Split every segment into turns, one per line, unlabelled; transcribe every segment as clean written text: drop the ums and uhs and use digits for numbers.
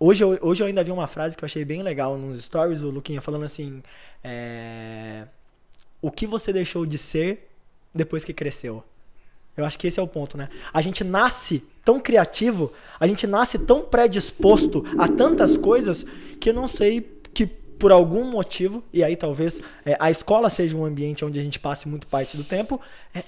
Hoje eu ainda vi uma frase que eu achei bem legal nos stories, o Luquinha falando assim, o que você deixou de ser depois que cresceu? Eu acho que esse é o ponto, né? A gente nasce tão criativo, a gente nasce tão predisposto a tantas coisas que eu não sei que por algum motivo, e aí talvez a escola seja um ambiente onde a gente passe muito parte do tempo,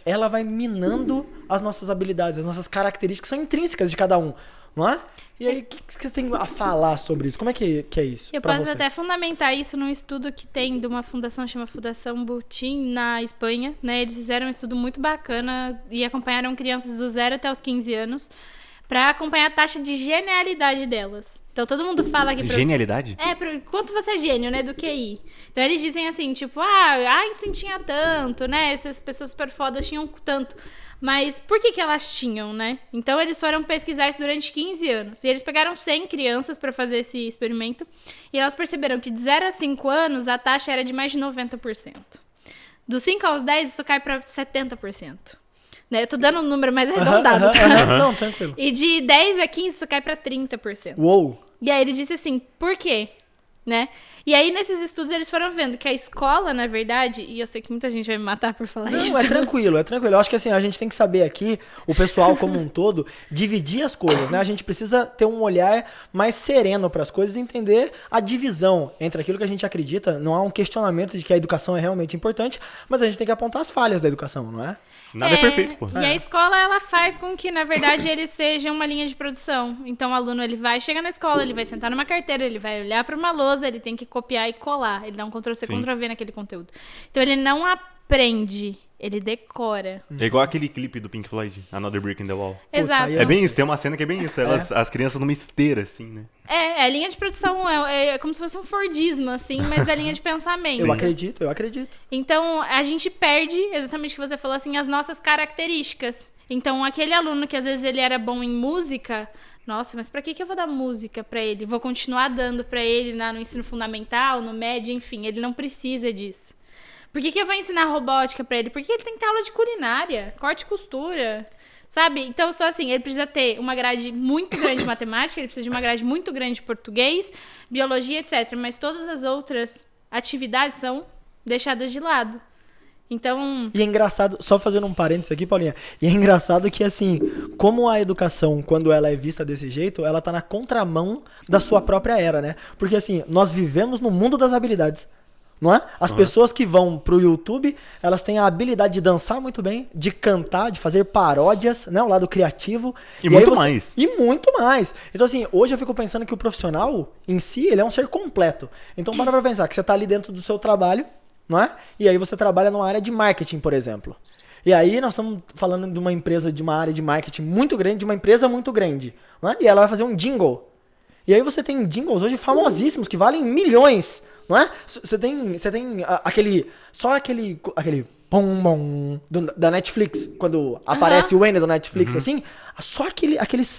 ela vai minando as nossas habilidades, as nossas características que são intrínsecas de cada um, não é? E aí, o que você tem a falar sobre isso? Como é que é isso?
Eu posso até fundamentar isso num estudo que tem de uma fundação, chama Fundação Butim, na Espanha, né? Eles fizeram um estudo muito bacana e acompanharam crianças do 0 até os 15 anos para acompanhar a taxa de genialidade delas. Então, todo mundo fala que...
Genialidade?
Quanto você é gênio, né, do QI. Então, eles dizem assim, tipo, Einstein tinha tanto, né? Essas pessoas super fodas tinham tanto. Mas por que elas tinham, né? Então, eles foram pesquisar isso durante 15 anos. E eles pegaram 100 crianças para fazer esse experimento. E elas perceberam que de 0 a 5 anos, a taxa era de mais de 90%. Dos 5 aos 10, isso cai para 70%. Né? Eu tô dando um número mais arredondado, tá?
Não, tranquilo.
E de 10 a 15, isso cai para 30%.
Uou!
E aí ele disse assim, por quê? Né? E aí, nesses estudos, eles foram vendo que a escola, na verdade, e eu sei que muita gente vai me matar por falar isso.
Não, é tranquilo. Eu acho que assim, a gente tem que saber aqui, o pessoal como um todo, dividir as coisas, né? A gente precisa ter um olhar mais sereno para as coisas e entender a divisão entre aquilo que a gente acredita. Não há um questionamento de que a educação é realmente importante, mas a gente tem que apontar as falhas da educação, não é?
Nada é perfeito, pô.
E a escola, ela faz com que, na verdade, ele seja uma linha de produção. Então, o aluno, ele vai chegar na escola, ele vai sentar numa carteira, ele vai olhar para uma lousa, ele tem que copiar e colar. Ele dá um Ctrl-C, Ctrl-V naquele conteúdo. Então, ele não aprende, ele decora.
É igual aquele clipe do Pink Floyd, Another Brick in the Wall.
Exato.
É bem isso, tem uma cena que é bem isso. As crianças numa esteira, assim, né?
A linha de produção é como se fosse um Fordismo, assim, mas da linha de pensamento.
Eu acredito.
Então, a gente perde, exatamente o que você falou, assim, as nossas características. Então, aquele aluno que às vezes ele era bom em música, nossa, mas pra que eu vou dar música pra ele? Vou continuar dando pra ele no ensino fundamental, no médio, enfim, ele não precisa disso. Por que eu vou ensinar robótica pra ele? Porque ele tem que ter aula de culinária, corte e costura, sabe? Então, só assim, ele precisa ter uma grade muito grande de matemática, ele precisa de uma grade muito grande de português, biologia, etc. Mas todas as outras atividades são deixadas de lado. Então...
E é engraçado, só fazendo um parênteses aqui, Paulinha, e é engraçado que, assim, como a educação, quando ela é vista desse jeito, ela tá na contramão da sua própria era, né? Porque, assim, nós vivemos no mundo das habilidades. Não é? As pessoas que vão pro YouTube, elas têm a habilidade de dançar muito bem, de cantar, de fazer paródias, né? O lado criativo.
E muito mais.
E muito mais. Então, assim, hoje eu fico pensando que o profissional, em si, ele é um ser completo. Então, para pra pensar que você tá ali dentro do seu trabalho, não é? E aí você trabalha numa área de marketing, por exemplo. E aí nós estamos falando de uma empresa, de uma área de marketing muito grande, de uma empresa muito grande. Não é? E ela vai fazer um jingle. E aí você tem jingles hoje famosíssimos, que valem milhões. Não é? Você tem aquele pom da Netflix, quando aparece o N do Netflix, assim, só aquele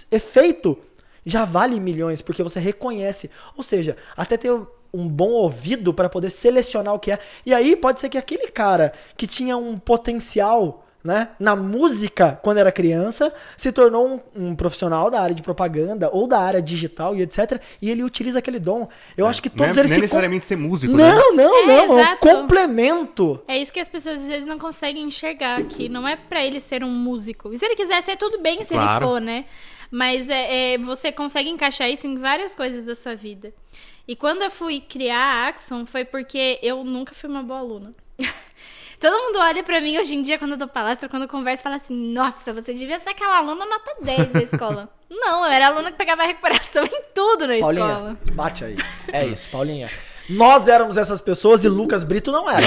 efeito já vale milhões, porque você reconhece. Ou seja, até ter um bom ouvido para poder selecionar o que é. E aí pode ser que aquele cara que tinha um potencial, né, na música quando era criança, se tornou um profissional da área de propaganda ou da área digital e etc. E ele utiliza aquele dom. Eu acho que todos eles
não é necessariamente ser músico,
né? Não, é um
exato.
complemento.
É isso que as pessoas às vezes não conseguem enxergar, que não é pra ele ser um músico. E se ele quiser ser, tudo bem se ele for, né? Mas você consegue encaixar isso em várias coisas da sua vida. E quando eu fui criar a Axon, foi porque eu nunca fui uma boa aluna. Todo mundo olha pra mim hoje em dia, quando eu dou palestra, quando eu converso, fala assim, nossa, você devia ser aquela aluna nota 10 da escola. Não, eu era aluna que pegava recuperação em tudo na
Paulinha,
escola.
bate aí. É isso, Paulinha. Nós éramos essas pessoas e Lucas Brito não era.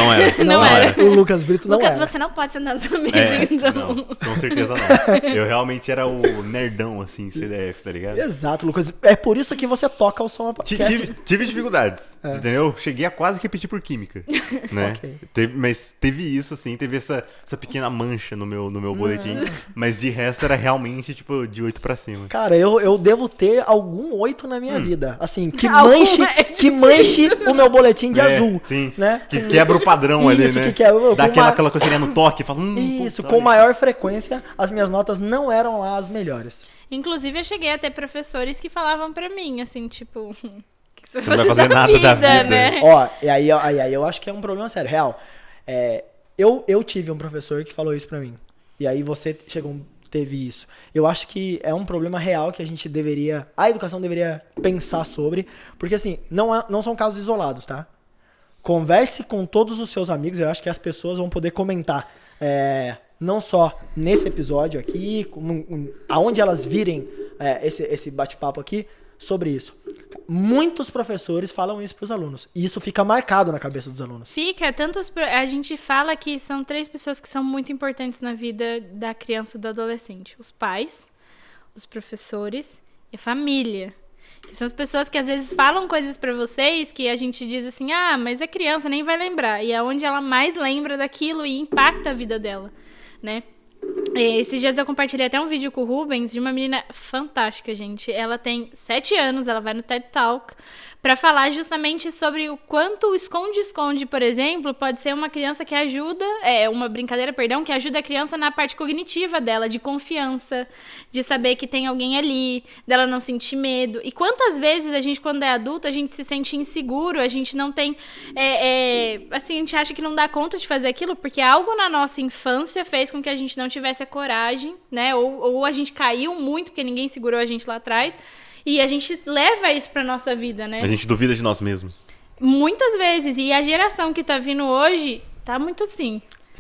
Não era.
O Lucas Brito não
Lucas,
era.
você não pode sentar na sua mesa, então.
Não, com certeza não. Eu realmente era o nerdão, assim, CDF, tá ligado?
Exato, Lucas. É por isso que você toca o som podcast.
Tive dificuldades, entendeu? Cheguei a quase repetir por química, né? Okay. Mas teve isso, assim, teve essa pequena mancha no meu boletim, mas de resto era realmente, tipo, de 8 pra cima.
Cara, eu devo ter algum 8 na minha vida. Assim, que manche o meu boletim de azul.
Sim,
né?
que quebra o padrão ali,
Isso,
né?
que quebra.
Dá aquela coisinha no toque, fala...
Isso, com maior frequência, as minhas notas não eram lá as melhores.
Inclusive, eu cheguei a ter professores que falavam pra mim, assim, tipo... que
você não vai fazer nada da vida,
né?
Ó, e aí eu acho que é um problema sério. Real, eu tive um professor que falou isso pra mim. E aí você teve isso. Eu acho que é um problema real que a educação deveria pensar sobre, porque assim, não são casos isolados, tá? Converse com todos os seus amigos, eu acho que as pessoas vão poder comentar, não só nesse episódio aqui, aonde elas virem esse bate-papo aqui, sobre isso. Muitos professores falam isso para os alunos, e isso fica marcado na cabeça dos alunos.
Fica, a gente fala que são 3 pessoas que são muito importantes na vida da criança e do adolescente. Os pais, os professores e a família. Que são as pessoas que às vezes falam coisas pra vocês que a gente diz assim, mas a criança nem vai lembrar. E é onde ela mais lembra daquilo e impacta a vida dela, né? Esses dias eu compartilhei até um vídeo com o Rubens de uma menina fantástica, gente. Ela tem 7 anos, ela vai no TED Talk pra falar justamente sobre o quanto o esconde-esconde, por exemplo, pode ser uma criança que ajuda, uma brincadeira, que ajuda a criança na parte cognitiva dela, de confiança, de saber que tem alguém ali, dela não sentir medo. E quantas vezes a gente, quando é adulto, a gente se sente inseguro, a gente não tem, assim, a gente acha que não dá conta de fazer aquilo, porque algo na nossa infância fez com que a gente não tivesse a coragem, né, ou a gente caiu muito, porque ninguém segurou a gente lá atrás. E a gente leva isso pra nossa vida, né?
A gente duvida de nós mesmos.
Muitas vezes. E a geração que tá vindo hoje tá muito assim.